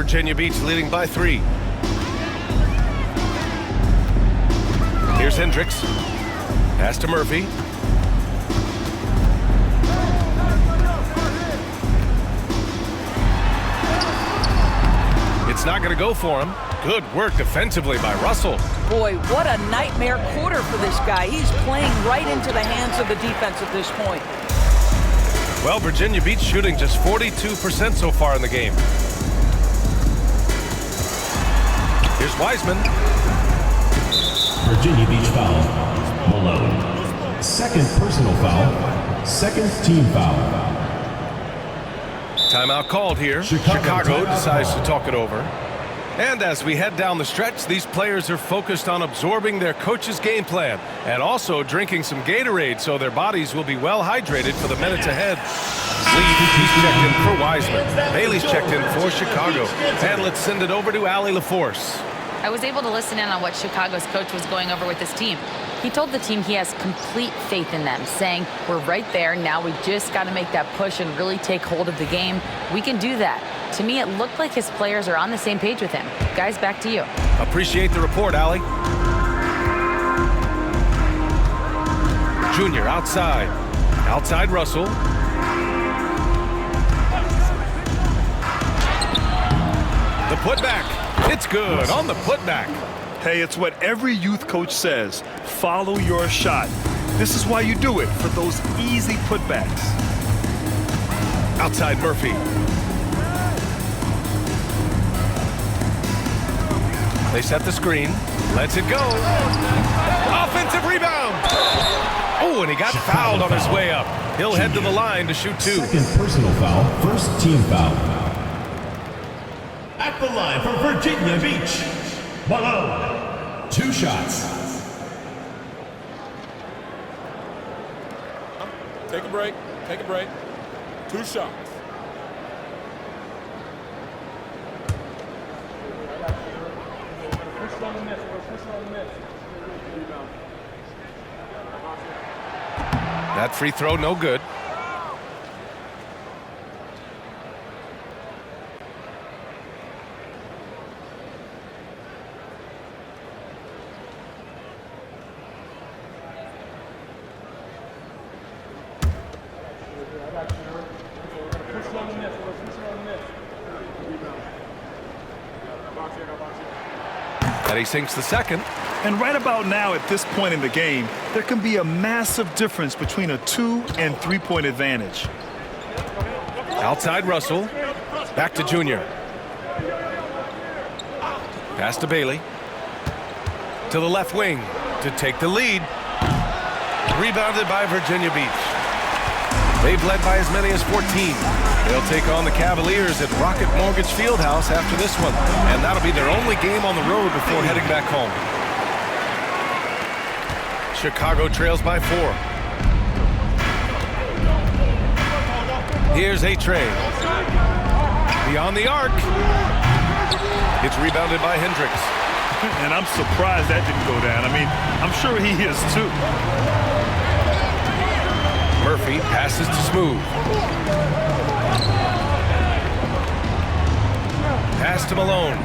Virginia Beach leading by 3. Here's Hendricks. Pass to Murphy. It's not going to go for him. Good work defensively by Russell. Boy, what a nightmare quarter for this guy. He's playing right into the hands of the defense at this point. Well, Virginia Beach shooting just 42% so far in the game. Here's Wiseman. Virginia Beach foul. Malone. Second personal foul. Second team foul. Timeout called here. Chicago decides to talk it over. And as we head down the stretch, these players are focused on absorbing their coach's game plan and also drinking some Gatorade so their bodies will be well hydrated for the minutes ahead. He's checked in for Wiseman. Bailey's checked in for Chicago. And let's send it over to Allie LaForce. I was able to listen in on what Chicago's coach was going over with his team. He told the team he has complete faith in them, saying, we're right there, now we just got to make that push and really take hold of the game. We can do that. To me, it looked like his players are on the same page with him. Guys, back to you. Appreciate the report, Allie. Junior outside. Outside Russell. The putback. It's good on the putback. Hey, it's what every youth coach says. Follow your shot. This is why you do it, for those easy putbacks. Outside Murphy. They set the screen. Lets it go. Offensive rebound. Oh, and he got fouled on his way up. He'll head to the line to shoot 2. Second personal foul. First team foul. At the line for Virginia Beach. Malone. 2 shots. Take a break. Take a break. 2 shots. That free throw, no good. And he sinks the second. And right about now, at this point in the game, there can be a massive difference between a 2- and 3-point advantage. Outside Russell. Back to Junior. Pass to Bailey. To the left wing to take the lead. Rebounded by Virginia Beach. They've led by as many as 14. They'll take on the Cavaliers at Rocket Mortgage Fieldhouse after this one. And that'll be their only game on the road before heading back home. Chicago trails by 4. Here's A-Train. Beyond the arc. It's rebounded by Hendricks. And I'm surprised that didn't go down. I mean, I'm sure he is too. Murphy passes to Smooth. Pass to Malone.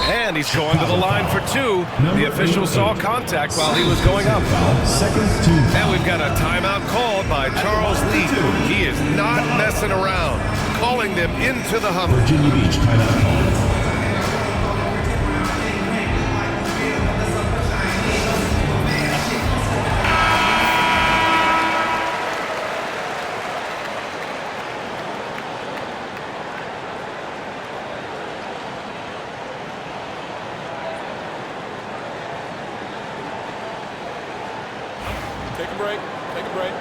And he's going to the line for 2. The official saw contact while he was going up. And we've got a timeout called by Charles Lee. He is not messing around, calling them into the Hummer. Virginia Beach timeout call. Take a break. Take a break.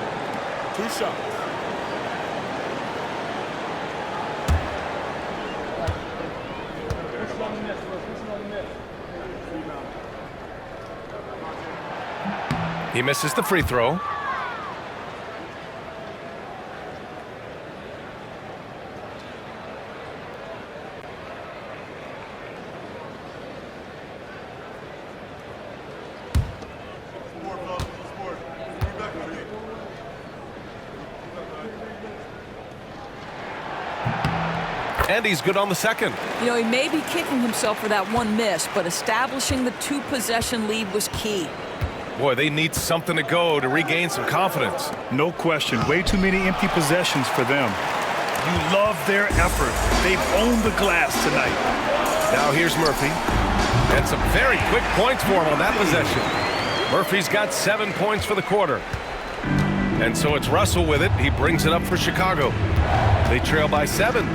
2 shots. He misses the free throw. And he's good on the second. You know, he may be kicking himself for that one miss, but establishing the 2-possession lead was key. Boy, they need something to go to regain some confidence. No question. Way too many empty possessions for them. You love their effort. They've owned the glass tonight. Now here's Murphy. And some very quick points for him on that possession. Murphy's got 7 points for the quarter. And so it's Russell with it. He brings it up for Chicago. They trail by 7.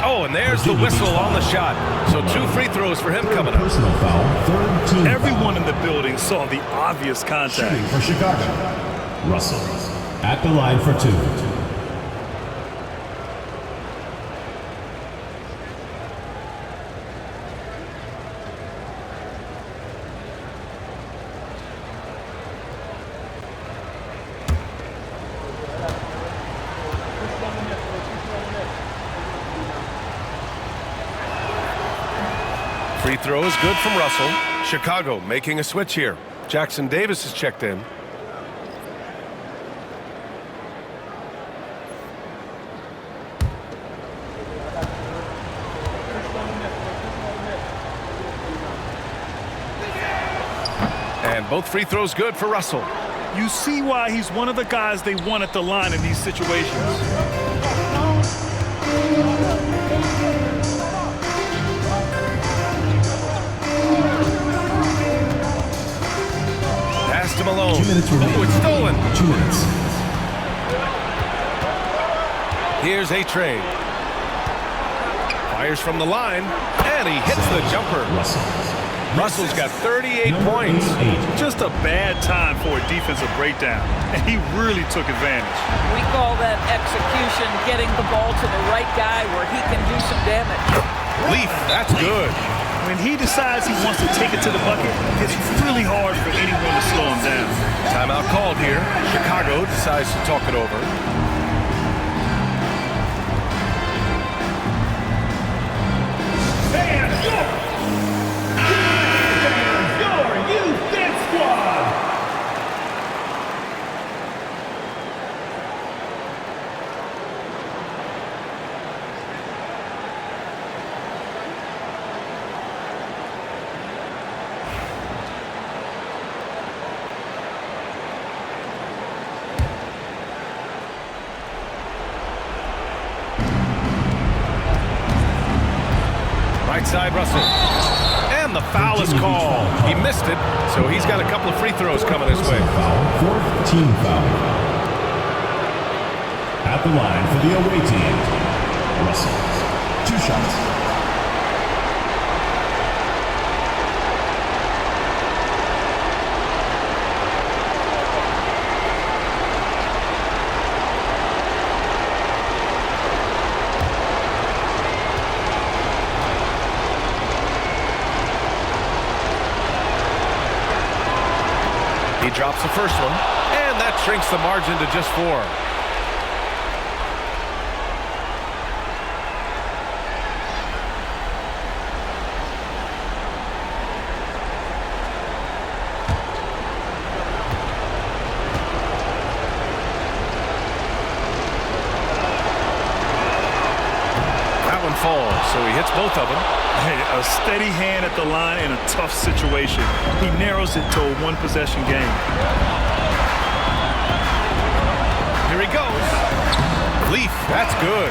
Oh, and there's the whistle on the shot. So 2 free throws for him coming up. Personal foul, third team Everyone foul. in the building saw the obvious contact. Shooting for Chicago. Russell at the line for 2. Free throw is good from Russell. Chicago making a switch here. Jackson Davis is checked in. And both free throws good for Russell. You see why he's one of the guys they want at the line in these situations. Pass to Malone. 2 minutes remaining. Oh, it's stolen. 2 minutes. Here's A-Train. Fires from the line, and he hits the jumper. Russell's got 38 points. Just a bad time for a defensive breakdown, and he really took advantage. We call that execution, getting the ball to the right guy where he can do some damage. Leaf, that's good. When he decides he wants to take it to the bucket, it's really hard for anyone to slow him down. Timeout called here. Chicago decides to talk it over. Right side, Russell. And the foul is called. He missed it, so he's got a couple of free throws coming his way. Fourth team foul. At the line for the away team, Russell. 2 shots. He drops the first one, and that shrinks the margin to just 4. That one falls, so he hits both of them. Hey, a steady hand at the line in a tough situation. He narrows it to a 1-possession game. Here he goes. Leaf, that's good.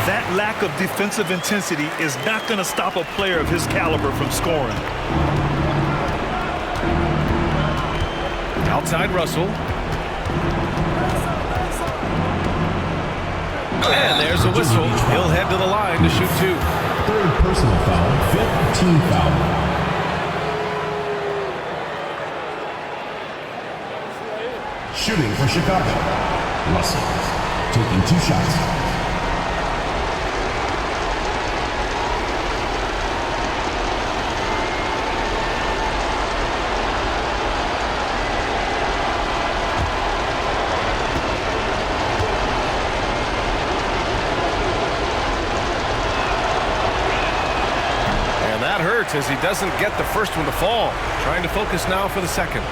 That lack of defensive intensity is not going to stop a player of his caliber from scoring. Outside Russell. And there's a whistle. He'll head to the line to shoot 2. Third personal foul, 5th team foul. Shooting for Chicago, Russell. Taking 2 shots. As he doesn't get the first one to fall. Trying to focus now for the second.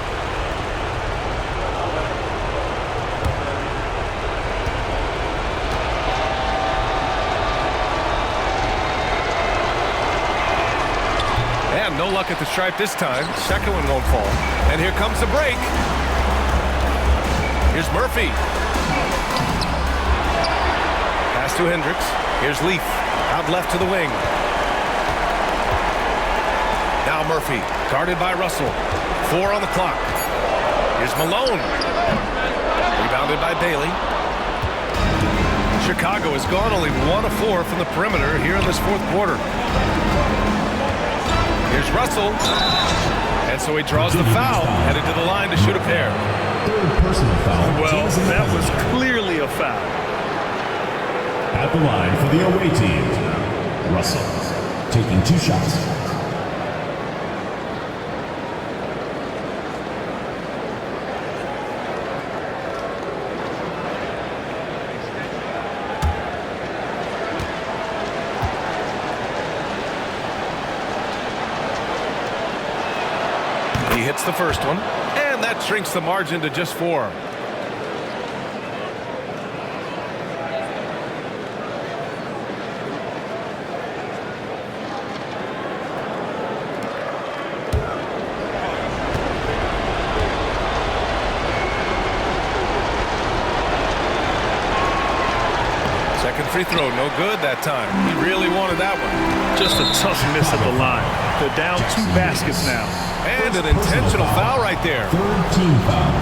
luck at the stripe this time. Second one won't fall. And here comes the break. Here's Murphy. Pass to Hendricks. Here's Leaf. Out left to the wing. Now Murphy. Guarded by Russell. 4 on the clock. Here's Malone. Rebounded by Bailey. Chicago has gone only 1 of 4 from the perimeter here in this fourth quarter. Here's Russell. And so he draws the foul, headed to the line to shoot a pair. Third personal foul. Well, that was clearly a foul. At the line for the away team, Russell taking 2 shots. He hits the first one, and that shrinks the margin to just 4. Second free throw, no good that time. He really wanted that one. Just a tough miss at the line. They're down 2 baskets now. And an intentional foul right there. Third team foul.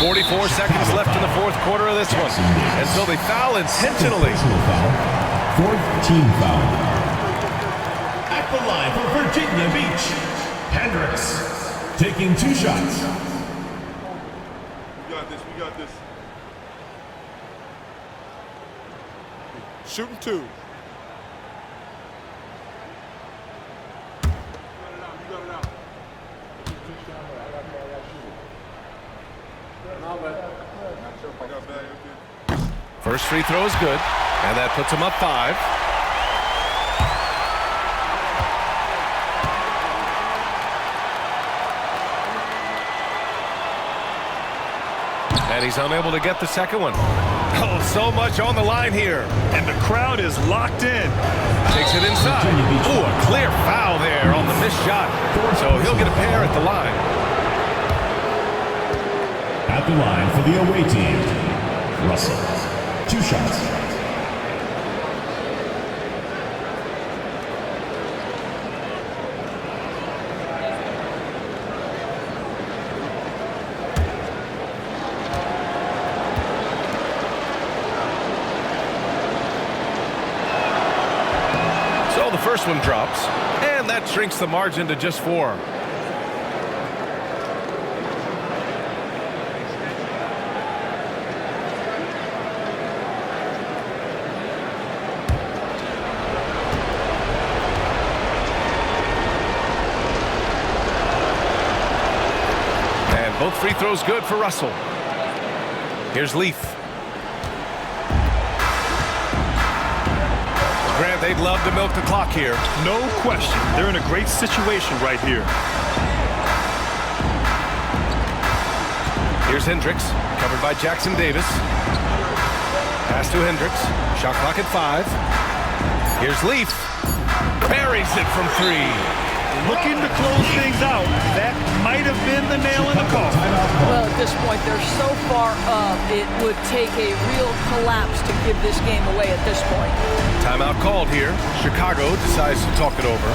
.44 seconds left in the fourth quarter of this one. And so they foul intentionally. Personal foul. Fourth team foul. At the line for Virginia Beach, Hendricks taking 2 shots. We got this. We got this. Shooting 2. You got it out. First free throw is good, and that puts him up 5. And he's unable to get the second one. Oh, so much on the line here. And the crowd is locked in. Takes it inside. Ooh, a clear foul there on the missed shot. So he'll get a pair at the line. At the line for the away team, Russell. 2 shots. So the first one drops, and that shrinks the margin to just 4. Both free throws good for Russell. Here's Leaf. Grant, they'd love to milk the clock here. No question. They're in a great situation right here. Here's Hendricks, covered by Jackson Davis. Pass to Hendricks. Shot clock at 5. Here's Leaf. Buries it from 3. Looking to close things out. That might have been the nail in the coffin. Well, at this point, they're so far up, it would take a real collapse to give this game away at this point. Timeout called here. Chicago decides to talk it over.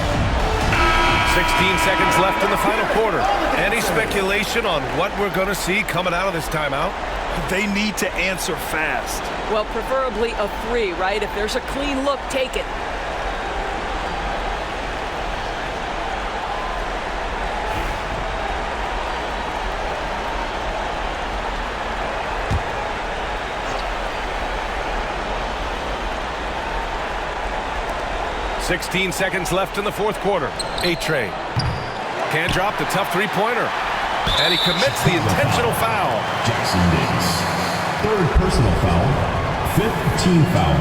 16 seconds left in the final quarter. Any speculation on what we're going to see coming out of this timeout? They need to answer fast. Well, preferably a 3, right? If there's a clean look, take it. .16 seconds left in the fourth quarter. 8 trade. Can drop the tough 3-pointer. And he commits the intentional foul. Jackson Davis. Third personal foul. Fifth team foul.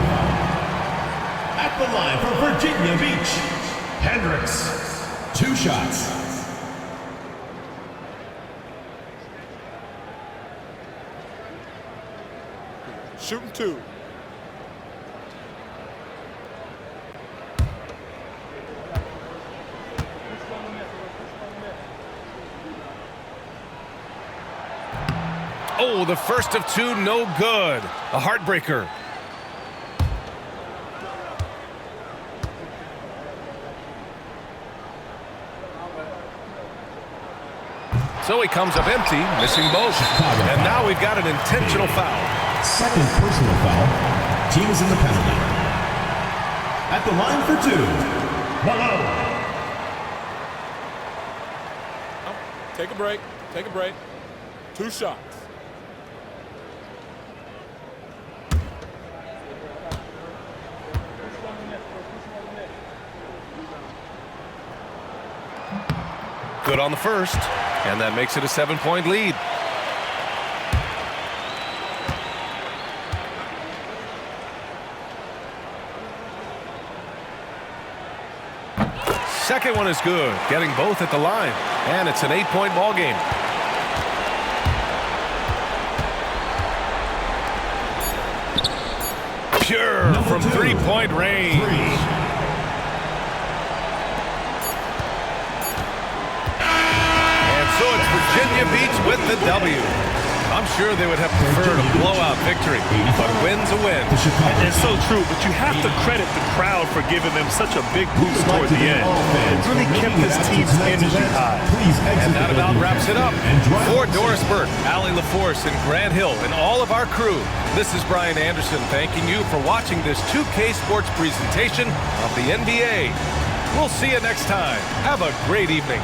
At the line for Virginia Beach, Hendricks. 2 shots. Shooting 2. Oh, the first of two, no good. A heartbreaker. So he comes up empty, missing both. And now we've got an intentional foul. Second personal foul. Team is in the penalty. At the line for two. Malone. Take a break. Take a break. 2 shots. Good on the first, and that makes it a 7-point lead. Second one is good, getting both at the line, and it's an 8-point ball game. Pure from 3-point range. And so it's Virginia Beach with the W. I'm sure they would have preferred a blowout victory, but a win's a win. It's so true, but you have to credit the crowd for giving them such a big boost toward the end. It really kept this team's energy high. And that about wraps it up. For Doris Burke, Allie LaForce, and Grant Hill, and all of our crew, this is Brian Anderson thanking you for watching this 2K Sports presentation of the NBA. We'll see you next time. Have a great evening.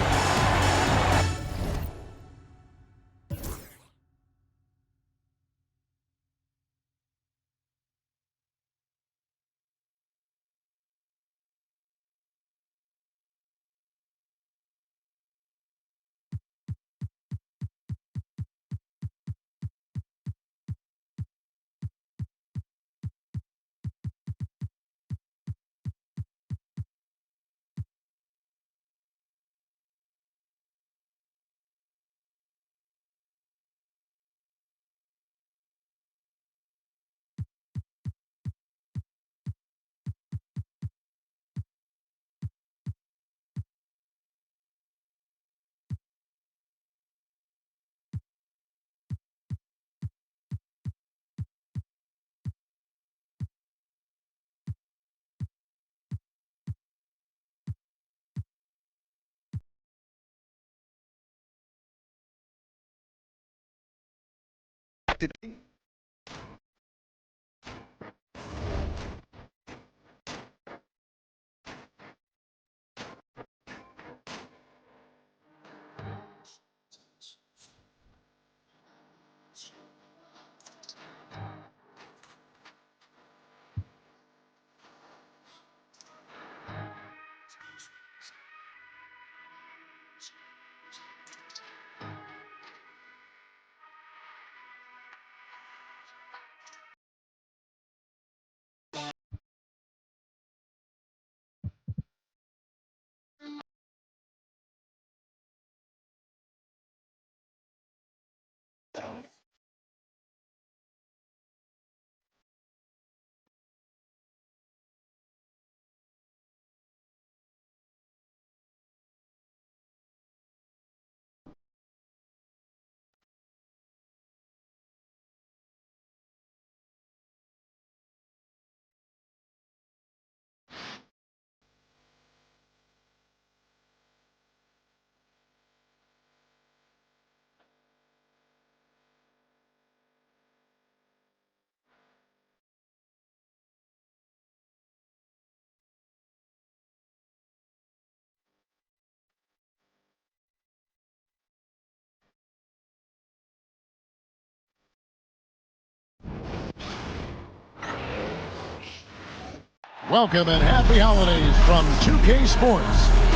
Welcome and happy holidays from 2K Sports.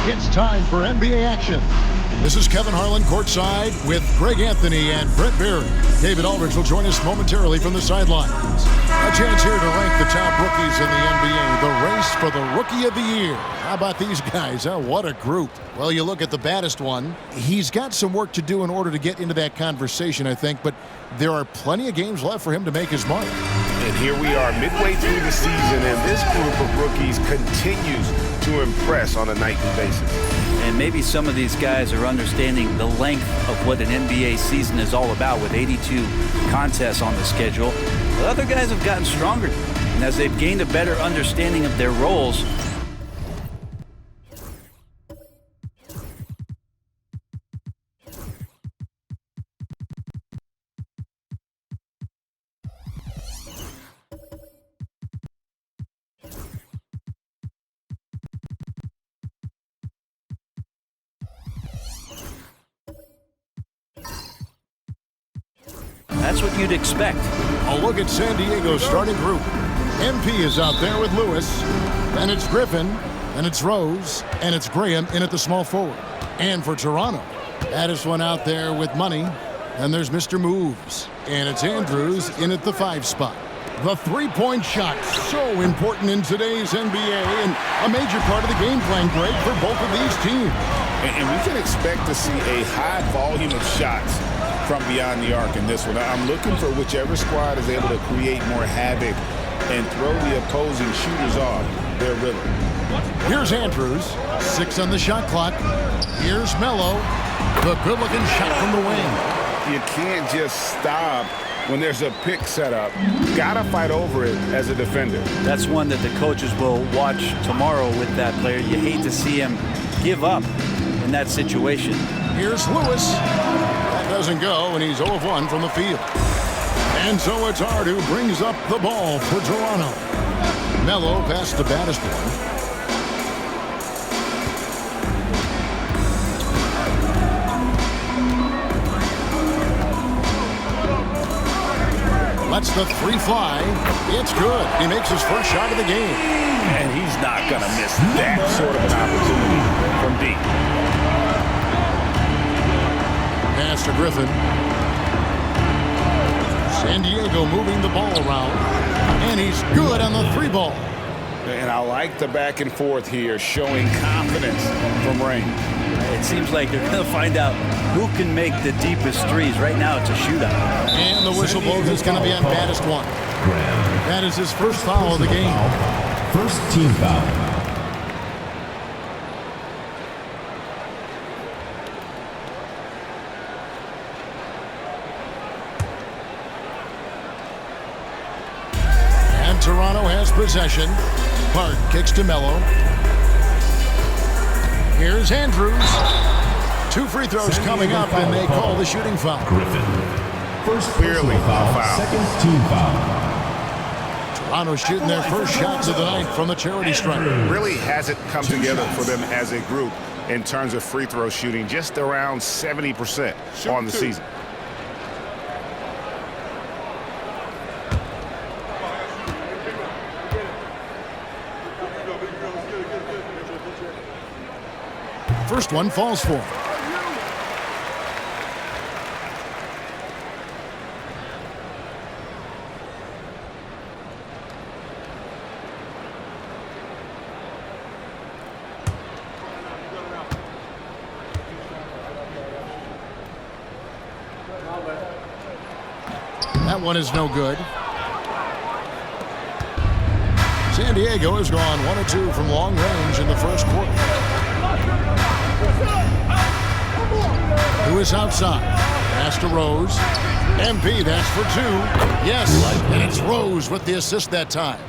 It's time for NBA action. This is Kevin Harlan courtside with Greg Anthony and Brett Berry. David Aldridge will join us momentarily from the sidelines. A chance here to rank the top rookies in the NBA. The race for the Rookie of the Year. How about these guys? Huh? What a group. Well, you look at the baddest one. He's got some work to do in order to get into that conversation, I think, but there are plenty of games left for him to make his mark. And here we are midway through the season, and this group of rookies continues to impress on a nightly basis. And maybe some of these guys are understanding the length of what an NBA season is all about with 82 contests on the schedule. But other guys have gotten stronger. And as they've gained a better understanding of their roles, that's what you'd expect. A look at San Diego's starting group. MP is out there with Lewis, and it's Griffin, and it's Rose, and it's Graham in at the small forward. And for Toronto, Addison out there with Money, and there's Mr. Moves, and it's Andrews in at the 5 spot. The three-point shot, so important in today's NBA, and a major part of the game plan, Greg, for both of these teams. And we can expect to see a high volume of shots from beyond the arc in this one. I'm looking for whichever squad is able to create more havoc and throw the opposing shooters off their rhythm. Here's Andrews, 6 on the shot clock. Here's Melo, the good-looking shot from the wing. You can't just stop when there's a pick set up. Gotta fight over it as a defender. That's one that the coaches will watch tomorrow with that player. You hate to see him give up in that situation. Here's Lewis. That doesn't go, and he's 0 of 1 from the field. And so it's Hart who brings up the ball for Toronto. Melo past the baddest one. Lets the 3 fly. It's good. He makes his first shot of the game. And he's not going to miss that sort of an opportunity from deep. Pass to Griffin. San Diego moving the ball around. And he's good on the 3 ball. And I like the back and forth here, showing confidence from Rain. It seems like they're going to find out who can make the deepest threes. Right now, it's a shootout. And the whistle blows. It's going to be on baddest one. That is his first foul of the game. First team foul. And Toronto has possession. Hart kicks to Melo. Here's Andrews. 2 free throws coming up, and they call the shooting foul. Griffin. First Clearly foul. Second team foul. Toronto shooting their first shots of the night from the charity stripe. Really hasn't come together for them as a group in terms of free throw shooting, just around 70% on the season. First one falls for him. That one is no good. San Diego has gone 1 of 2 from long range in the first quarter. Lewis outside. Pass to Rose. MP, that's for 2. Yes, and it's Rose with the assist that time.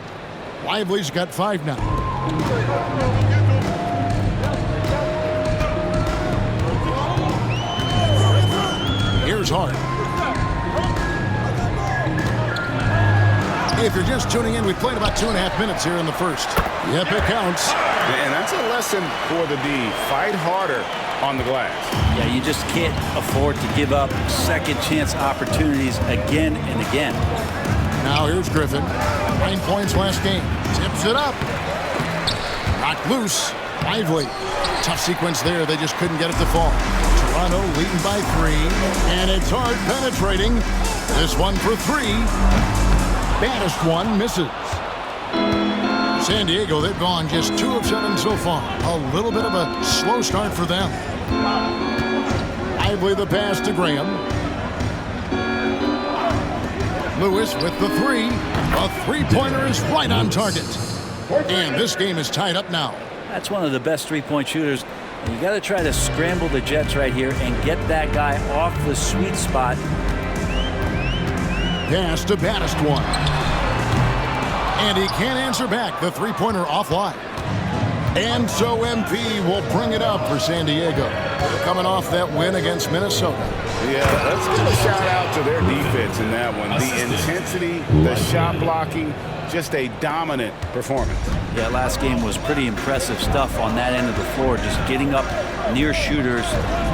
Lively's got 5 now. Here's Hart. If you're just tuning in, we played about 2.5 minutes here in the first. Yep, it counts. And that's a lesson for the D. Fight harder on the glass. Yeah, you just can't afford to give up second chance opportunities again and again. Now here's Griffin. 9 points last game. Tips it up. Knocked loose. Lively. Tough sequence there. They just couldn't get it to fall. Toronto leading by 3. And it's Hart penetrating. This one for 3. Baddest one misses. San Diego, they've gone just 2 of 7 so far. A little bit of a slow start for them. Lively the pass to Graham. Lewis with the 3. A 3-pointer is right on target. And this game is tied up now. That's one of the best 3-point shooters And you got to try to scramble the Jets right here and get that guy off the sweet spot. Pass to baddest one. And he can't answer back. The three-pointer offline. And so MP will bring it up for San Diego. They're coming off that win against Minnesota. Yeah, let's give a shout out to their defense in that one. The intensity, the shot blocking, just a dominant performance. Yeah, last game was pretty impressive stuff on that end of the floor, just getting up near shooters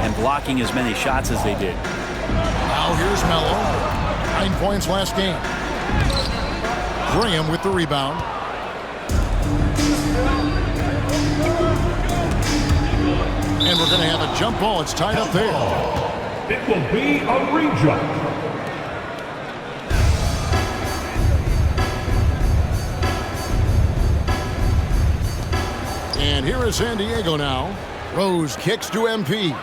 and blocking as many shots as they did. Now here's Melo. 9 points last game. Graham with the rebound. And we're going to have a jump ball. It's tied up there. It will be a re-jump. And here is San Diego now. Rose kicks to MP.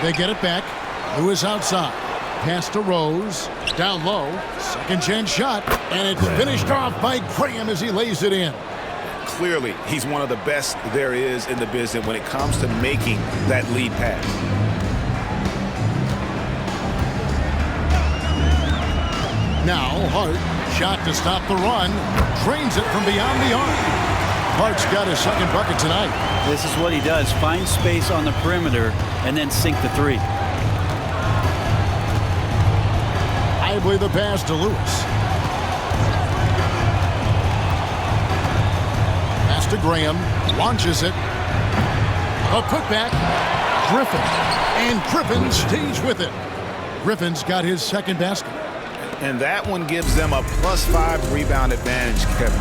They get it back. Lewis outside. Pass to Rose. Down low. Second chance shot. And it's finished off by Graham as he lays it in. Clearly, he's one of the best there is in the business when it comes to making that lead pass. Now Hart. Shot to stop the run. Drains it from beyond the arc. Hart's got his second bucket tonight. This is what he does. Find space on the perimeter and then sink the three. Lively the pass to Lewis. Pass to Graham. Launches it. A putback. Griffin. And Griffin stays with it. Griffin's got his second basket. And that one gives them a +5 rebound advantage, Kevin.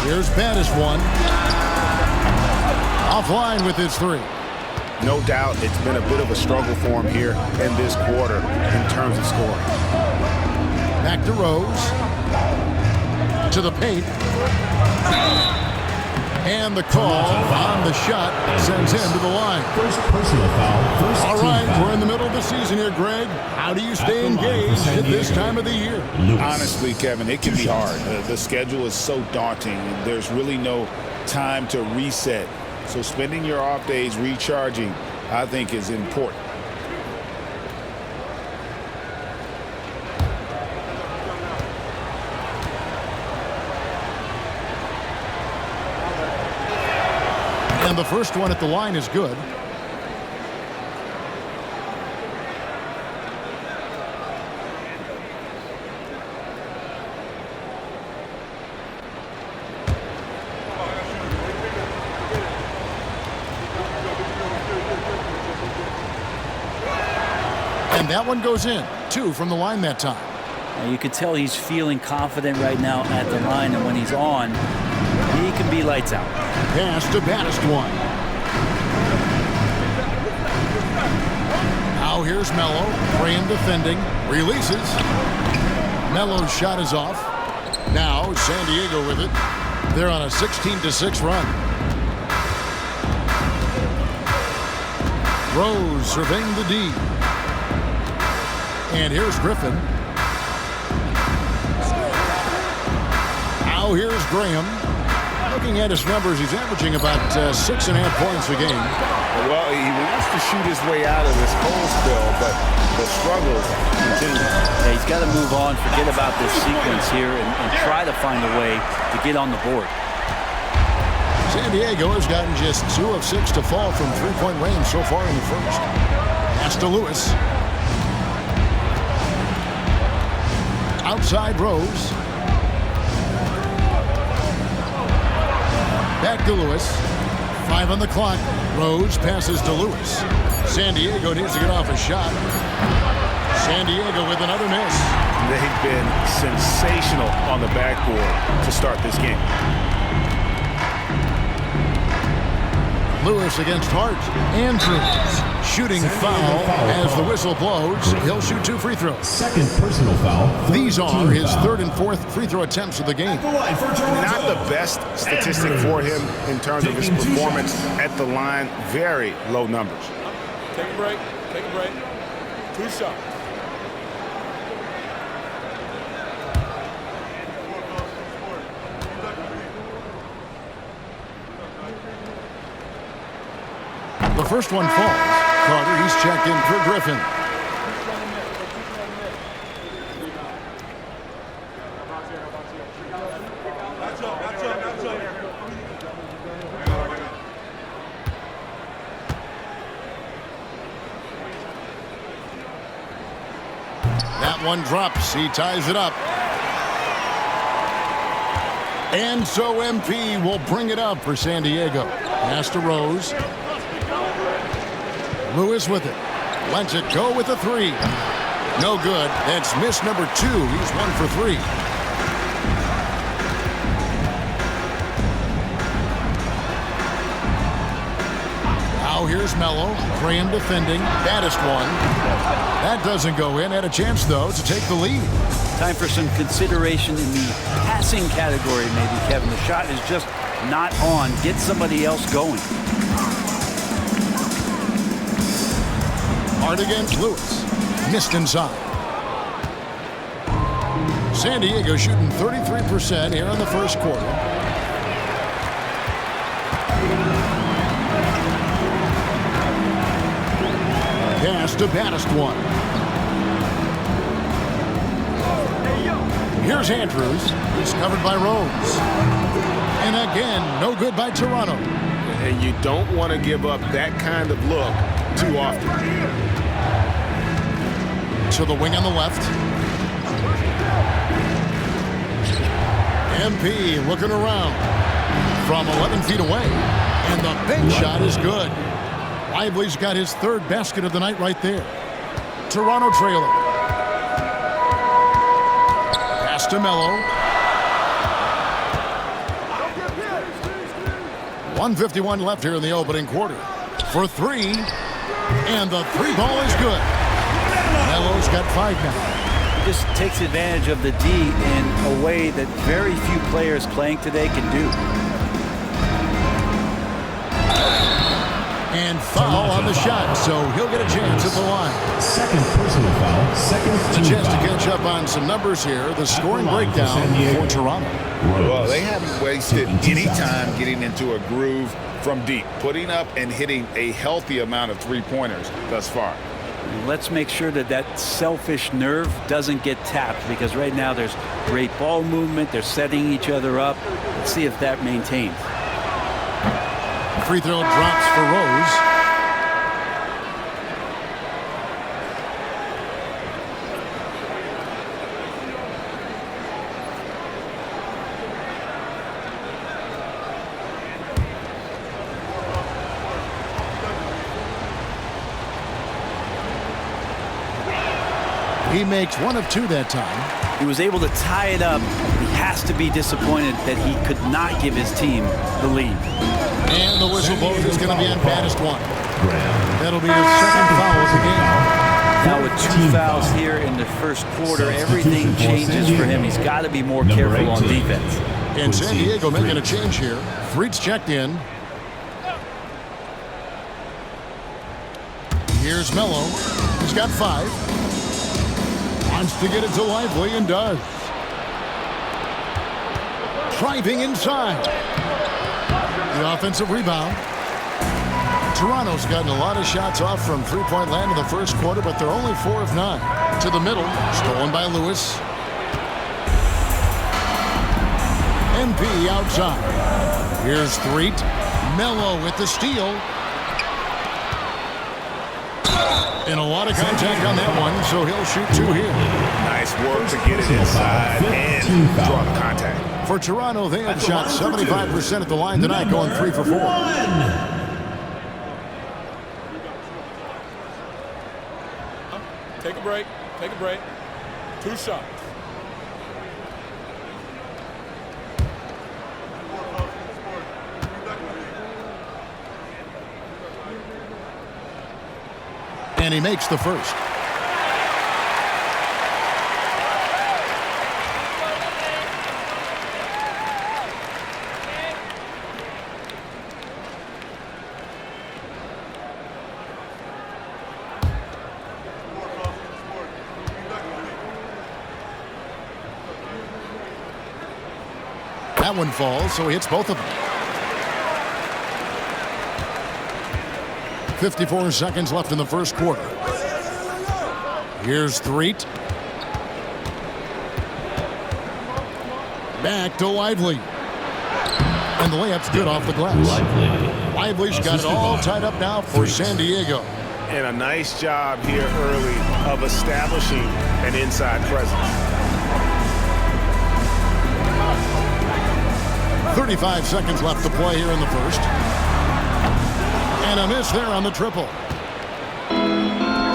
Here's baddest one. Offline with his three. No doubt it's been a bit of a struggle for him here in this quarter in terms of scoring. Back to Rose. To the paint. And the call on the shot sends him to the line. First personal foul. All right, we're in the middle of the season here, Greg. How do you stay engaged at this time of the year? Honestly, Kevin, it can be hard. The schedule is so daunting. There's really no time to reset. So spending your off days recharging, I think, is important. And the first one at the line is good. And that one goes in. 2 from the line that time. Now you could tell he's feeling confident right now at the line, and when he's on, he can be lights out. Pass to baddest one. Now here's Melo. Graham defending. Releases. Melo's shot is off. Now San Diego with it. They're on a 16-6 run. Rose surveying the D. And here's Griffin. Now here's Graham. Looking at his numbers, he's averaging about 6.5 points a game. Well, he wants to shoot his way out of this cold spell, but the struggles continue. Yeah, he's got to move on, forget about this sequence here, and try to find a way to get on the board. San Diego has gotten just 2 of 6 to fall from three-point range so far in the first. Pass to Lewis. Outside Rose. Back to Lewis. 5 on the clock. Rose passes to Lewis. San Diego needs to get off a shot. San Diego with another miss. They've been sensational on the backboard to start this game. Lewis against Hart. Andrews. Shooting foul as the whistle blows. He'll shoot 2 free throws. Second personal foul. These are his 3rd and 4th free throw attempts of the game. Not the best statistic for him in terms of his performance at the line. Very low numbers. Take a break. Take a break. 2 shots. the first one falls. Carter, he's checked in for Griffin. That one drops. He ties it up. And so MP will bring it up for San Diego. Pass to Rose. Lewis with it. Lets it go with a three. No good. That's miss number 2. He's 1 for 3. Now here's Melo. Graham defending. Baddest one. That doesn't go in. Had a chance, though, to take the lead. Time for some consideration in the passing category, maybe, Kevin. The shot is just not on. Get somebody else going. Hard against Lewis. Missed inside. San Diego shooting 33% here in the first quarter. Pass to baddest one. Here's Andrews. He's covered by Rose. And again, no good by Toronto. And you don't want to give up that kind of look too often. To the wing on the left. MP looking around from 11 feet away. And the bank shot is good. Lively's got his 3rd basket of the night right there. Toronto trailing. Pass to Melo. 1:51 left here in the opening quarter. For 3. And the 3 ball is good. Melo's got 5 now. He just takes advantage of the D in a way that very few players playing today can do. And foul on the shot, so he'll get a chance at the line. Second personal foul. Second A team chance to foul. catch up on some numbers here. The scoring breakdown for Toronto. Well, they haven't wasted any time getting into a groove from deep, putting up and hitting a healthy amount of three-pointers thus far. Let's make sure that that selfish nerve doesn't get tapped, because right now there's great ball movement. They're setting each other up. Let's see if that maintains. Free throw drops for Rose. He makes 1 of 2 that time. He was able to tie it up. He has to be disappointed that he could not give his team the lead. And the whistle blows is going to be on baddest one. That'll be his 2nd foul of the game. Now with 2 fouls here in the first quarter, everything changes for him. He's got to be more careful on defense. And San Diego making a change here. Freet's checked in. Here's Melo. He's got 5. Wants to get it to Lively and does. Driving inside. The offensive rebound. Toronto's gotten a lot of shots off from three-point land in the first quarter, but they're only 4 of 9. To the middle. Stolen by Lewis. MP outside. Here's Threet. Melo with the steal. And a lot of contact on that one, so he'll shoot 2 here. Nice work to get it inside and draw the contact. For Toronto, they have shot 75% at the line tonight, going 3 for 4. Take a break. Take a break. 2 shots. And he makes the first. That one falls, so he hits both of them. 54 seconds left in the first quarter. Here's Threet. Back to Lively. And the layup's good off the glass. Lively's got it all tied up now for San Diego. And a nice job here early of establishing an inside presence. 35 seconds left to play here in the first. And a miss there on the triple.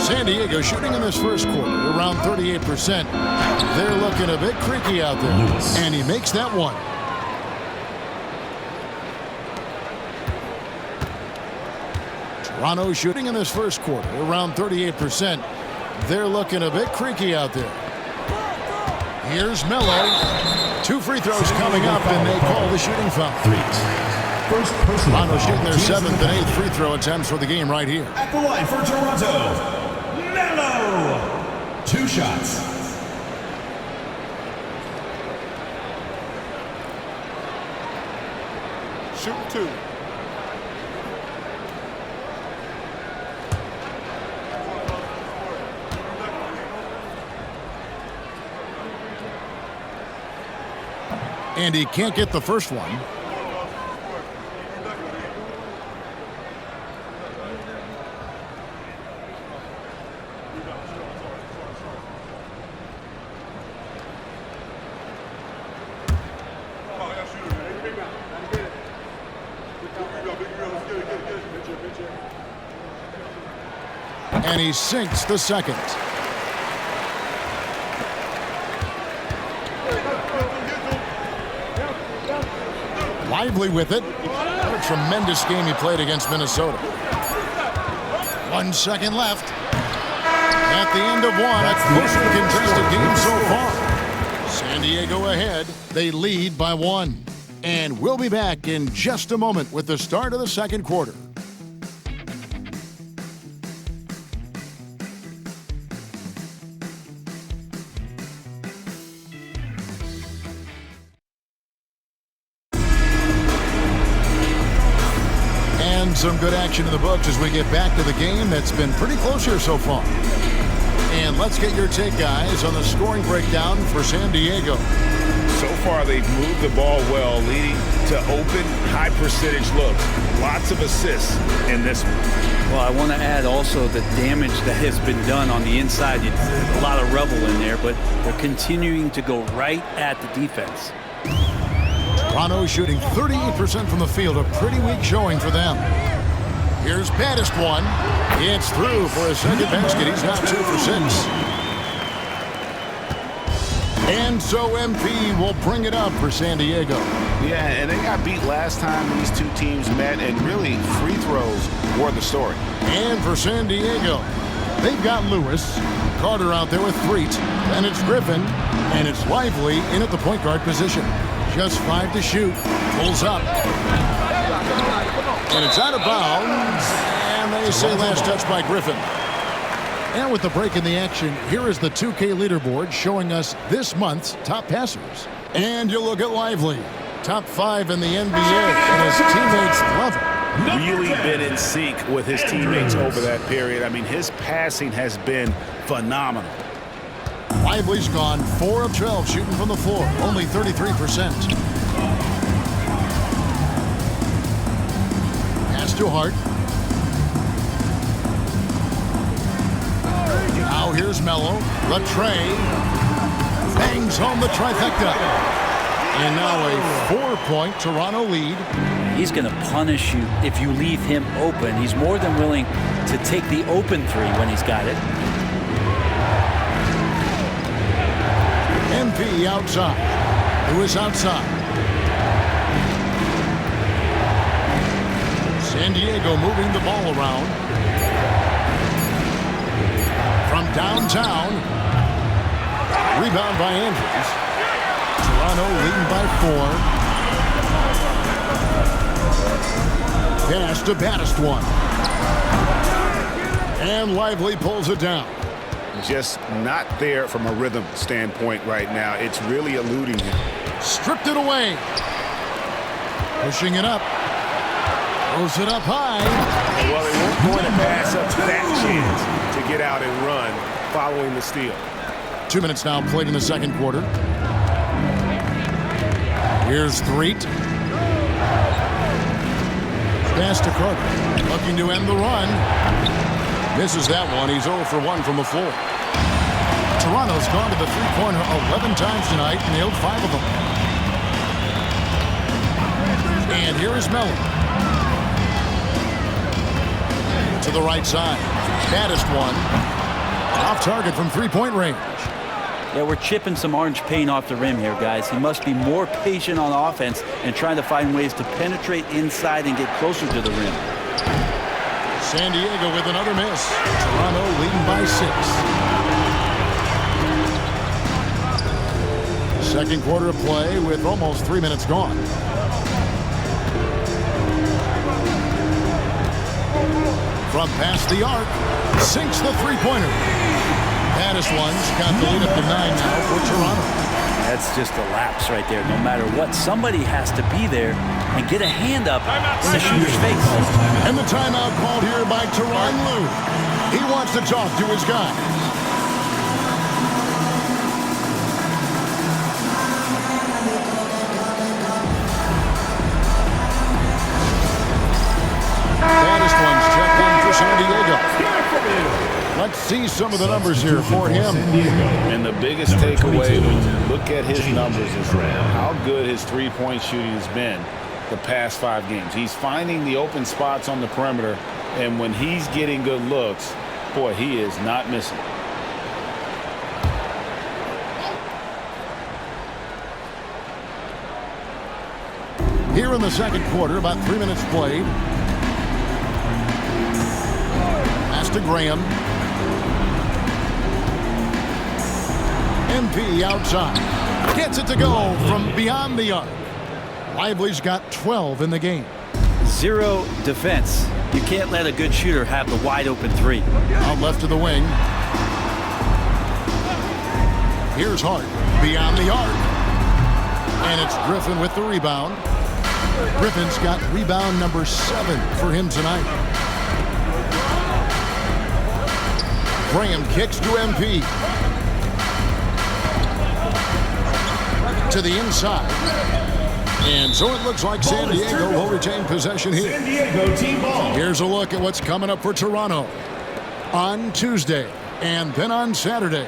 San Diego shooting in this first quarter around 38%. They're looking a bit creaky out there. And he makes that one. Toronto shooting in this first quarter around 38%. They're looking a bit creaky out there. Here's Melo. 2 free throws coming up, and they call the shooting foul. Toronto shooting their 7th and 8th free throw attempts for the game right here. At the line for Toronto, Melo. 2 shots. Shoot 2. And he can't get the first one. And he sinks the second. Lively with it. What a tremendous game he played against Minnesota. 1 second left. At the end of one, a closely contested game so far. San Diego ahead. They lead by 1. And we'll be back in just a moment with the start of the second quarter. Some good action in the books as we get back to the game that's been pretty close here so far. And let's get your take, guys, on the scoring breakdown for San Diego. So far, they've moved the ball well, leading to open, high-percentage looks. Lots of assists in this one. Well, I want to add also the damage that has been done on the inside. A lot of rubble in there, but they're continuing to go right at the defense. Toronto shooting 38% from the field, a pretty weak showing for them. Here's Baddest one. It's through for a second basket. He's now 2 for 6. And so MP will bring it up for San Diego. Yeah, and they got beat last time these two teams met, and really free throws were the story. And for San Diego, they've got Lewis, Carter out there with Threet, and it's Griffin, and it's Lively in at the point guard position. Just 5 to shoot. Pulls up. And it's out of bounds. And they say last touch by Griffin. And with the break in the action, here is the 2K leaderboard showing us this month's top passers. And you look at Lively. Top 5 in the NBA. And his teammates love him. Really been in sync with his teammates over that period. I mean, his passing has been phenomenal. Lively's gone 4 of 12 shooting from the floor, only 33%. Pass to Hart. Now here's Melo. The tray. Bangs home the trifecta. And now a 4-point Toronto lead. He's going to punish you if you leave him open. He's more than willing to take the open 3 when he's got it. MP outside. Who is outside? San Diego moving the ball around. From downtown. Rebound by Andrews. Toronto leading by 4. Pass to Baddest one. And Lively pulls it down. Just not there from a rhythm standpoint right now. It's really eluding him. Stripped it away. Pushing it up. Throws it up high. Well, they weren't going to pass up that chance to get out and run following the steal. 2 minutes now played in the second quarter. Here's Threet. Pass to Carter. Looking to end the run. Misses that one. He's 0 for 1 from the floor. Toronto's gone to the three-pointer 11 times tonight, nailed 5 of them. And here is Melo. To the right side. Baddest one. Off target from three-point range. Yeah, we're chipping some orange paint off the rim here, guys. He must be more patient on offense and trying to find ways to penetrate inside and get closer to the rim. San Diego with another miss. Toronto leading by 6. Second quarter of play with almost 3 minutes gone. From past the arc, sinks the three-pointer. Baddest one's got the lead up to 9 now for Toronto. That's just a lapse right there. No matter what, somebody has to be there and get a hand up in the shooter's face. And the timeout called here by Tyronn Lue. He wants to talk to his guys. Baddest one's checked in for San Diego. Let's see some of the numbers here for him. And the biggest takeaway when you look at his numbers is how good his three-point shooting has been the past 5 games. He's finding the open spots on the perimeter, and when he's getting good looks, boy, he is not missing. Here in the second quarter, about 3 minutes played. Pass to Graham. MP outside. Gets it to go from beyond the arc. Lively's got 12 in the game. 0 defense. You can't let a good shooter have the wide open three. Out left to the wing. Here's Hart. Beyond the arc. And it's Griffin with the rebound. Griffin's got rebound number 7 for him tonight. Graham kicks to MP. To the inside. And so it looks like San Diego will retain possession here. San Diego team ball. Here's a look at what's coming up for Toronto on Tuesday and then on Saturday.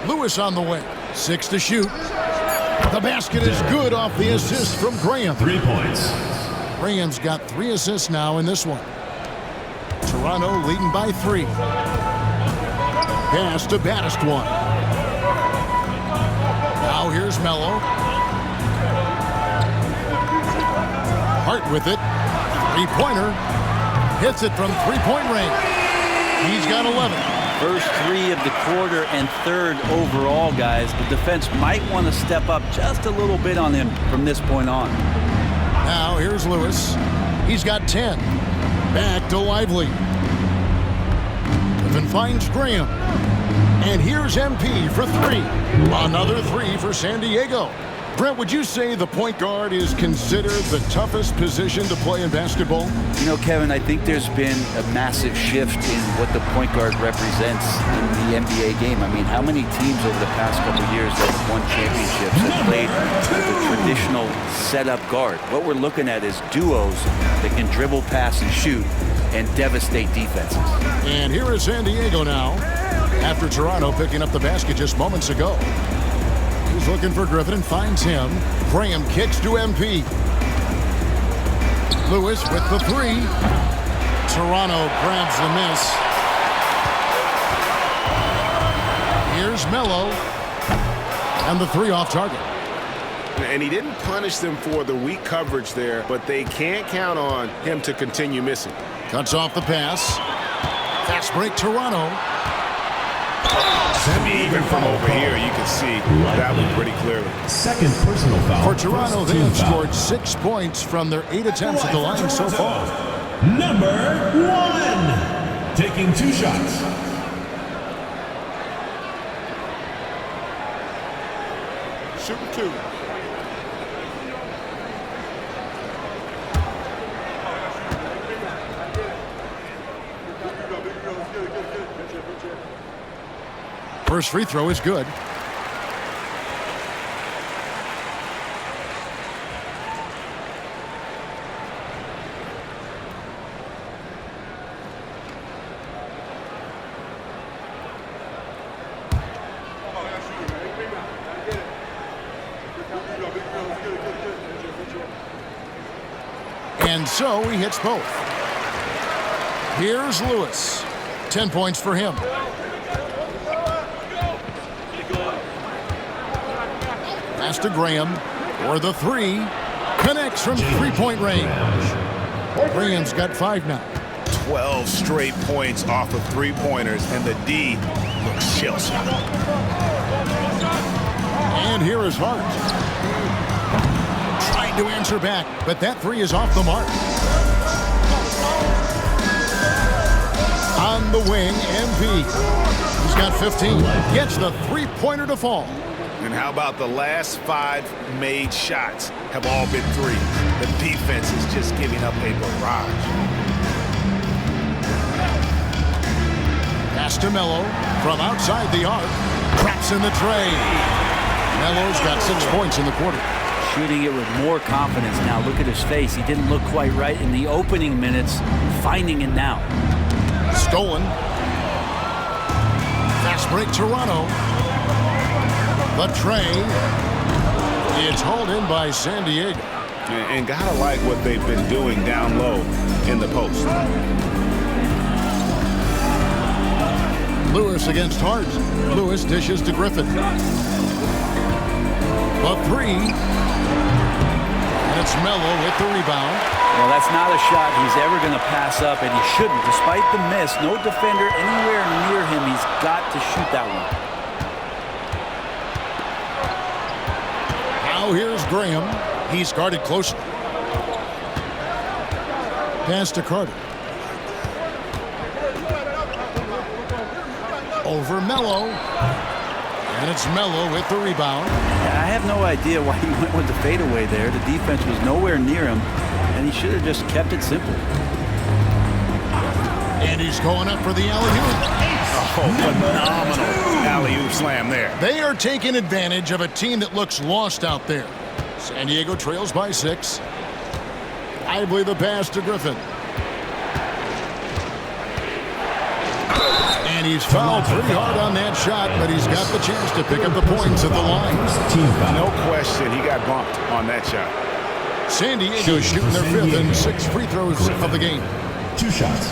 Lewis on the way. 6 to shoot. The basket is good off the assist from Graham. 3 points. Graham's got 3 assists now in this one. Toronto leading by 3. Pass to baddest one. Now here's Melo. Hart with it. Three-pointer. Hits it from three-point range. He's got 11. First 3 of the quarter and 3rd overall, guys. The defense might want to step up just a little bit on him from this point on. Now here's Lewis. He's got 10. Back to Lively. Griffin finds Graham. And here's MP for 3. Another 3 for San Diego. Brent, would you say the point guard is considered the toughest position to play in basketball? You know, Kevin, I think there's been a massive shift in what the point guard represents in the NBA game. I mean, how many teams over the past couple of years that have won championships have played the traditional setup guard? What we're looking at is duos that can dribble, pass, and shoot and devastate defenses. And here is San Diego now, after Toronto picking up the basket just moments ago. He's looking for Griffin and finds him. Graham kicks to MP. Lewis with the 3. Toronto grabs the miss. Here's Melo. And the 3 off target. And he didn't punish them for the weak coverage there, but they can't count on him to continue missing. Cuts off the pass. Fast break Toronto. Even from over here, you can see that one pretty clearly. Second personal foul. For Toronto, they have scored 6 points from their 8 attempts at the line so far. Number 1. taking 2 shots. Shooting 2. First free throw is good. And so he hits both. Here's Lewis. 10 points for him. Pass to Graham for the 3. Connects from three-point range. Graham's got 5 now. 12 straight points off of three-pointers, and the D looks shell-shocked. And here is Hart. Trying to answer back, but that 3 is off the mark. On the wing, MP. He's got 15. Gets the three-pointer to fall. And how about the last 5 made shots have all been threes? The defense is just giving up a barrage. Pass to Melo from outside the arc. Traps in the tray. Melo's got 6 points in the quarter. Shooting it with more confidence now. Look at his face. He didn't look quite right in the opening minutes. Finding it now. Stolen. Fast break Toronto. The tray. It's hauled in by San Diego. And gotta like what they've been doing down low in the post. Lewis against Hart. Lewis dishes to Griffin. The 3. And it's Melo with the rebound. Well, that's not a shot he's ever going to pass up, and he shouldn't. Despite the miss, no defender anywhere near him. He's got to shoot that one. Now here's Graham. He's guarded closely. Pass to Carter. Over Melo. And it's Melo with the rebound. I have no idea why he went with the fadeaway there. The defense was nowhere near him, and he should have just kept it simple. And he's going up for the alley-oop. Oh, phenomenal alley-oop slam there. They are taking advantage of a team that looks lost out there. San Diego trails by 6. Ibley the pass to Griffin. And he's fouled pretty hard on that shot, but he's got the chance to pick up the points at the line. No question, he got bumped on that shot. San Diego shooting their 5th and 6th free throws of the game. 2 shots.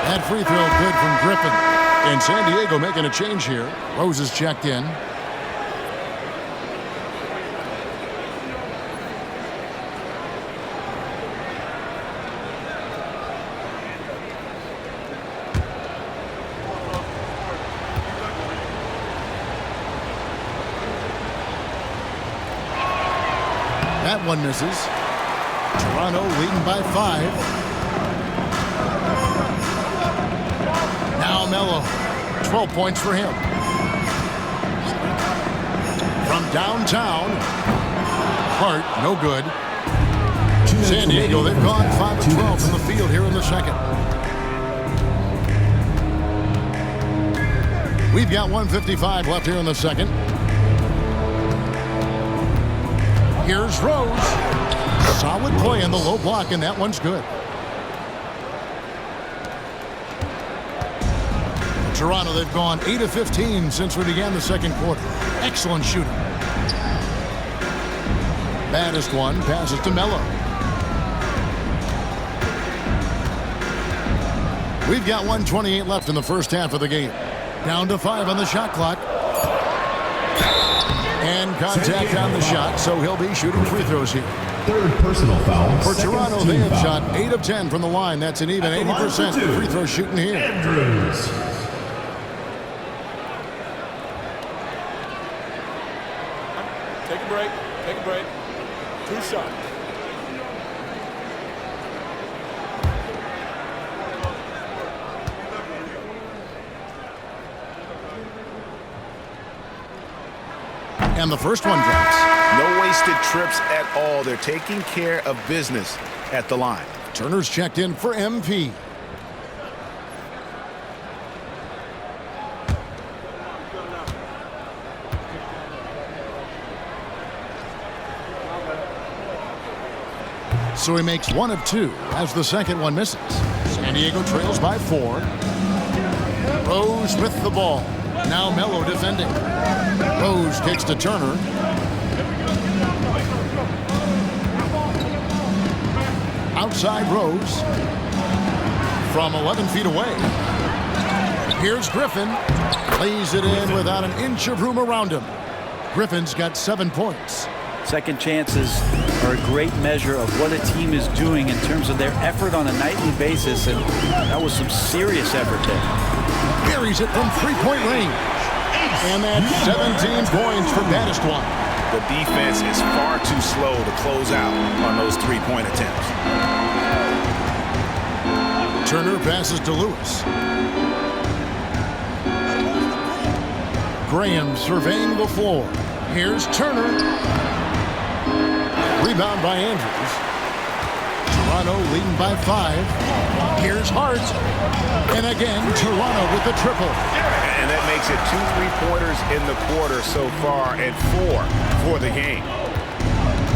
That free throw good from Griffin. And San Diego making a change here. Rose is checked in. That one misses. Toronto leading by 5. Now Melo, 12 points for him. From downtown, Hart, no good. San Diego, they've gone 5 of 12 from the field here in the second. We've got 1:55 left here in the second. Here's Rose. Solid play in the low block, and that one's good. Toronto, they've gone 8 of 15 since we began the second quarter. Excellent shooting. Baddest one passes to Melo. We've got 1:28 left in the first half of the game. Down to 5 on the shot clock. And contact on the shot, so he'll be shooting free throws here. Third personal foul. For second Toronto, team they have foul. shot 8 of 10 from the line. That's an even At the line for 80% two, free throw shooting here. Andrews. Take a break. Take a break. 2 shots. And the first one drops. No wasted trips at all. They're taking care of business at the line. Turner's checked in for MP. So he makes 1 of 2 as the second one misses. San Diego trails by 4. Rose with the ball. Now Melo defending. Rose kicks to Turner. Outside Rose. From 11 feet away. Here's Griffin. Lays it in without an inch of room around him. Griffin's got 7 points. Second chances are a great measure of what a team is doing in terms of their effort on a nightly basis, and that was some serious effort there. Buries it from three-point range. And that's 17 points for Baddest-One. The defense is far too slow to close out on those three-point attempts. Turner passes to Lewis. Graham surveying the floor. Here's Turner. Rebound by Andrews. Toronto leading by 5. Here's Hart. And again, Toronto with the triple. And that makes it 2 3-pointers in the quarter so far and 4 for the game.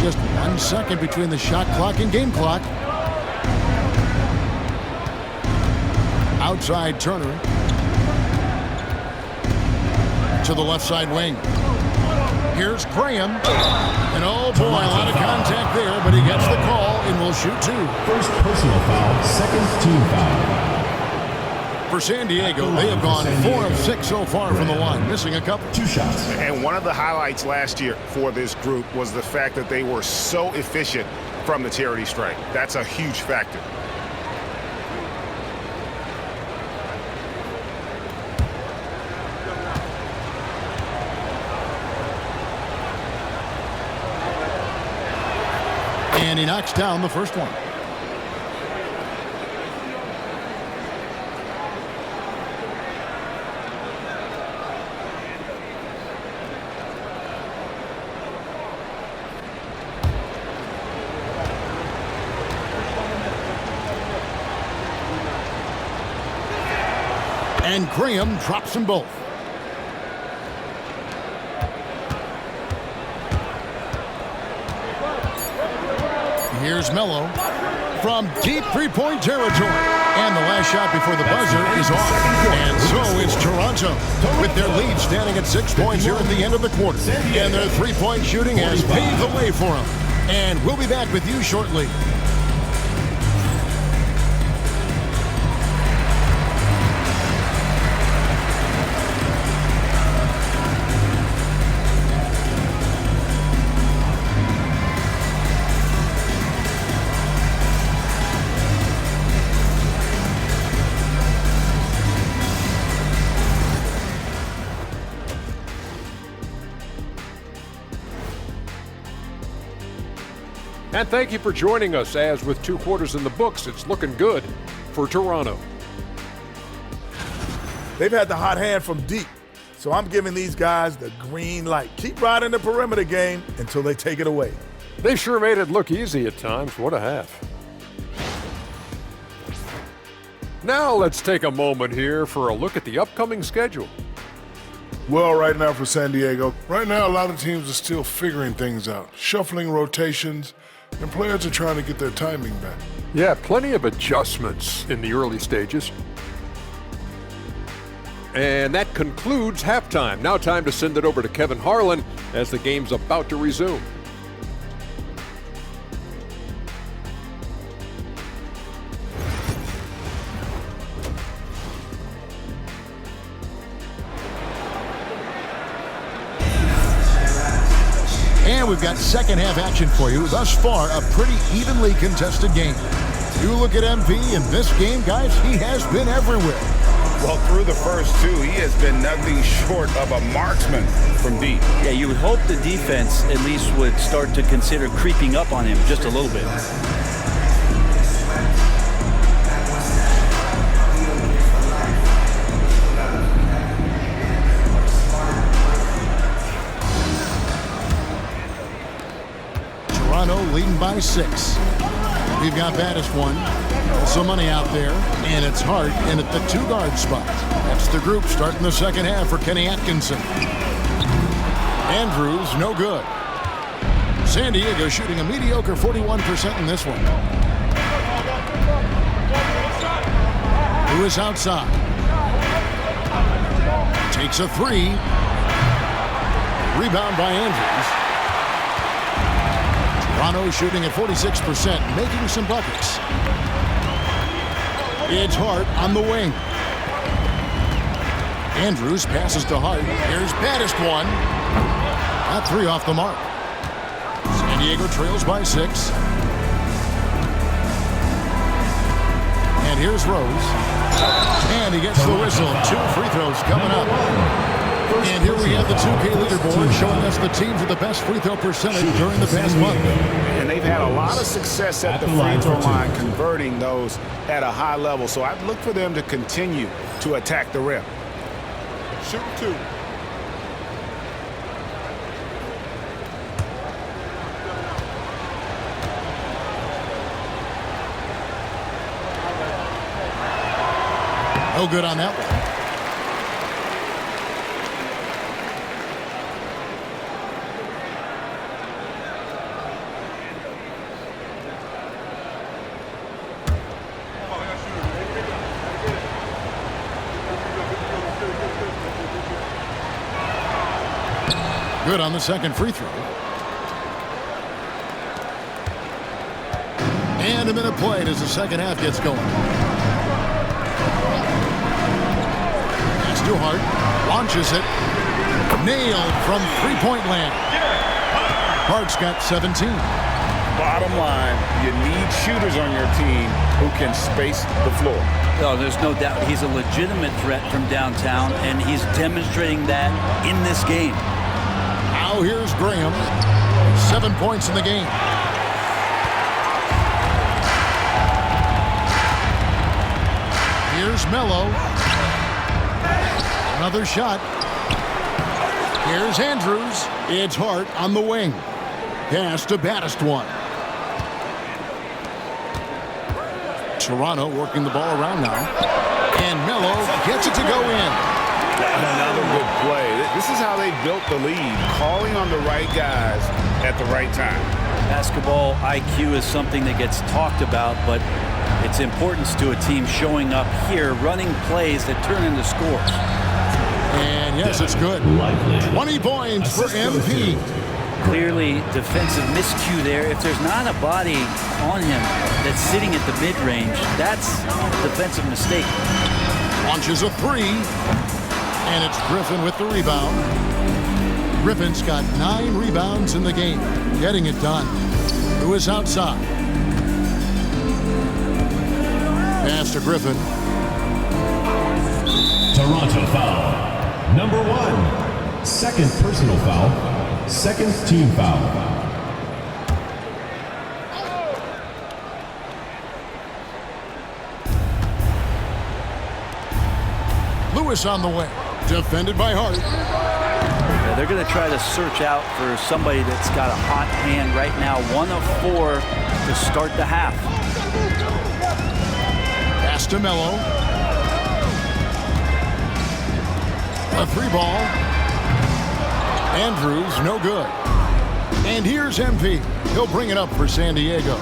Just 1 second between the shot clock and game clock. Outside Turner. To the left side wing. Here's Graham. And oh boy, a lot of contact there, but he gets the call and will shoot 2. First personal foul, second team foul. For San Diego, they have gone 4 of 6 so far from the line, missing a couple. 2 shots. And one of the highlights last year for this group was the fact that they were so efficient from the charity stripe. That's a huge factor. And he knocks down the first one. And Graham drops them both. Here's Melo from deep three-point territory. And the last shot before the buzzer is off. And so is Toronto with their lead standing at 6 points here at the end of the quarter. And their three-point shooting has paved the way for them. And we'll be back with you shortly. And thank you for joining us, as with 2 quarters in the books, it's looking good for Toronto. They've had the hot hand from deep, so I'm giving these guys the green light. Keep riding the perimeter game until they take it away. They sure made it look easy at times. What a half. Now let's take a moment here for a look at the upcoming schedule. Well, right now for San Diego, right now a lot of teams are still figuring things out, shuffling rotations, and players are trying to get their timing back. Yeah, plenty of adjustments in the early stages. And that concludes halftime. Now time to send it over to Kevin Harlan as the game's about to resume. And we've got second half action for you. Thus far, a pretty evenly contested game. You look at MP in this game, guys, he has been everywhere. Well, through the first two, he has been nothing short of a marksman from deep. Yeah, you would hope the defense at least would start to consider creeping up on him just a little bit. Toronto leading by 6. We've got baddest one. Some money out there, and it's Hart in at the 2-guard spot. That's the group starting the second half for Kenny Atkinson. Andrews, no good. San Diego shooting a mediocre 41% in this one. Lewis outside. Takes a 3. Rebound by Andrews. Toronto shooting at 46%, making some buckets. It's Hart on the wing. Andrews passes to Hart. Here's baddest one. That 3 off the mark. San Diego trails by 6. And here's Rose. And he gets the whistle. 2 free throws coming up. And here we have the 2K leaderboard showing us the teams with the best free throw percentage during the past month. And they've had a lot of success at the free throw line, converting those at a high level. So I'd look for them to continue to attack the rim. Shoot 2. No good on that one. Good on the second free throw. And a minute played as the second half gets going. Pass to Hart. Launches it. Nailed from three-point land. Hart's got 17. Bottom line, you need shooters on your team who can space the floor. Oh, there's no doubt he's a legitimate threat from downtown, and he's demonstrating that in this game. Now here's Graham. 7 points in the game. Here's Melo. Another shot. Here's Andrews. It's Hart on the wing. Pass to baddest one. Toronto working the ball around now. And Melo gets it to go in. Another good play. This is how they built the lead, calling on the right guys at the right time. Basketball IQ is something that gets talked about, but its importance to a team showing up here, running plays that turn into scores. And yes, it's good. 20 points for MP. Clearly defensive miscue there. If there's not a body on him that's sitting at the mid-range, that's a defensive mistake. Launches a 3. And it's Griffin with the rebound. Griffin's got 9 rebounds in the game, getting it done. Lewis outside. Pass to Griffin. Toronto foul. Number 1. Second personal foul. Second team foul. Lewis on the way. Defended by Hart. Yeah, they're going to try to search out for somebody that's got a hot hand right now. 1 of 4 to start the half. Pass to Melo. A 3-ball. Andrews, no good. And here's MP. He'll bring it up for San Diego.